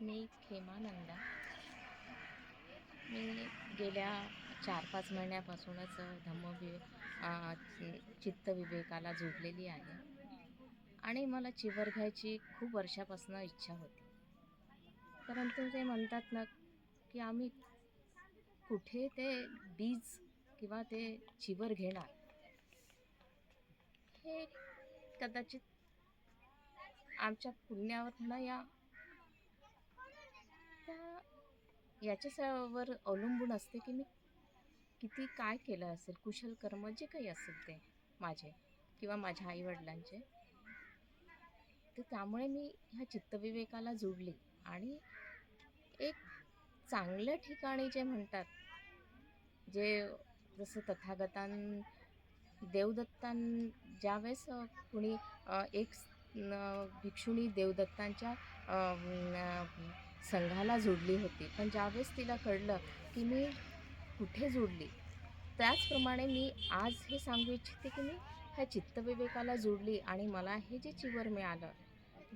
मी खेमानंदा. मी गेल्या 4-5 महिन्यापासूनच चित्तविवेकाला जोडलेली आहे आणि मला चिवर घ्यायची खूप वर्षापासून इच्छा होती. परंतु ते म्हणतात ना, की आम्ही कुठे ते बीज किंवा ते चिवर घेणार, हे कदाचित आमच्या पुण्यावर न याच्यावर अवलंबून असते की मी किती काय केलं असेल, कुशल कर्म जे काही असेल ते माझे किंवा माझ्या आईवडिलांचे. तर त्यामुळे मी ह्या चित्तविवेकाला जोडली आणि एक चांगल्या ठिकाणी जे म्हणतात, जे जसं देवदत्तां ज्यावेळेस कुणी एक भिक्षुणी देवदत्तांच्या संघाला जोडली होती, पण ज्यावेळेस तिला कळलं की मी कुठे जोडली, त्याचप्रमाणे मी आज हे सांगू इच्छिते की मी ह्या चित्तविवेकाला जोडली आणि मला हे जे चिवर मिळालं,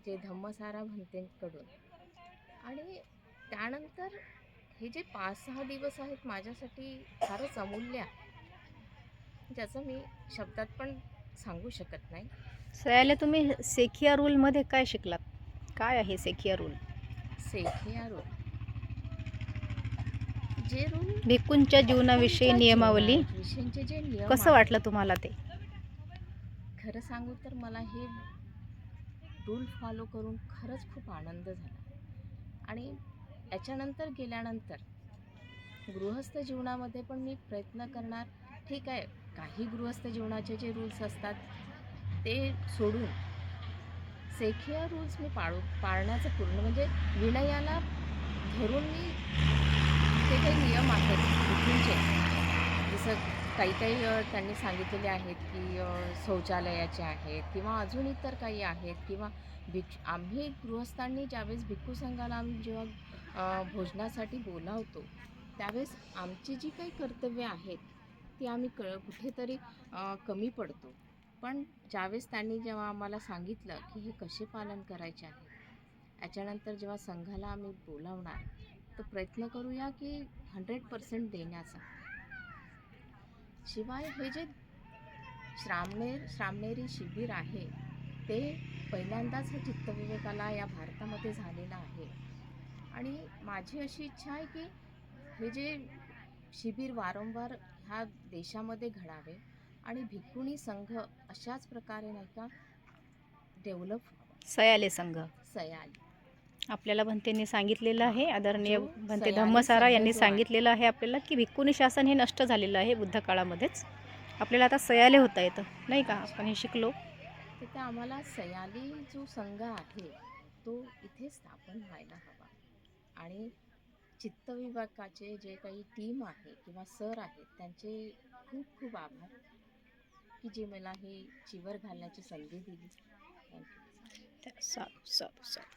जे धम्मसारा भंतेकडून, आणि त्यानंतर हे जे 5-6 दिवस आहेत माझ्यासाठी फारच अमूल्य आहे, ज्याचं मी शब्दात पण सांगू शकत नाही. सयाले, तुम्ही सेखिया रूलमध्ये काय शिकलात? काय आहे सेखिया रूल? सेखिया रूल, जे रूल भिक्खूंच्या जीवनाविषयी नियमावली. विषयीचे जे नियम कसं आहेत, वाटलं तुम्हाला ते? खरं सांगू तर मला हे रूल फॉलो करून खरंच खूप आनंद झाला. आणि याच्यानंतर गेल्यानंतर गृहस्थ जीवनामध्ये पण मी प्रयत्न करणार. ठीक आहे, काही गृहस्थ जीवनाचे जे रूल्स असतात ते सोडून सेखिया रूल्स मी पाळण्याचं पूर्ण, म्हणजे विनयाला धरून मी ते काही नियम आहेत भिक्खूंचे, जसं काही त्यांनी सांगितलेले आहेत की शौचालयाचे आहेत किंवा अजून इतर काही आहेत, किंवा आम्ही गृहस्थांनी ज्यावेळेस भिक्खू संघाला आम्ही जेव्हा भोजनासाठी बोलावतो, त्यावेळेस आमची जी काही कर्तव्य आहेत ती आम्ही कुठेतरी कमी पडतो. पण ज्यावेळेस त्यांनी जेव्हा आम्हाला सांगितलं की हे कसे पालन करायचे आहे, याच्यानंतर जेव्हा संघाला आम्ही बोलावणार तर प्रयत्न करूया की 100% देण्याचा. शिवाय हे जे श्रामणेरी शिबिर आहे, ते पहिल्यांदाच हे चित्तविवेकाला या भारतामध्ये झालेलं आहे. आणि माझी अशी इच्छा आहे की हे जे शिबिर वारंवार ह्या देशामध्ये घडावे आणि भिक्खुणी संघ अशाच प्रकारे नाही का डेव्हलप व्हावा. सयाले संघ सयाली आपल्याला भंतेंनी सांगितलेलं आहे, आदरणीय जो भंते सयाली धम्मसारा संघ यांनी जो आहे, सांगितलेलं आहे आपल्याला की भिक्खुनी शासन हे नष्ट झालेलं आहे बुद्ध काळामध्येच. आपल्याला आता सयाले होता येतं, नाही का? आपण हे शिकलो. तर त्या आम्हाला सयाली जो संघ आहे तो इथे स्थापन व्हायला हवा. आणि चित्तविवेकाचे जे काही टीम आहे किंवा सर आहेत त्यांचे खूप खूप आभार की जे मला हे चिवर घालण्याची संधी दिली. थँक्यू. साधू साधू साधू.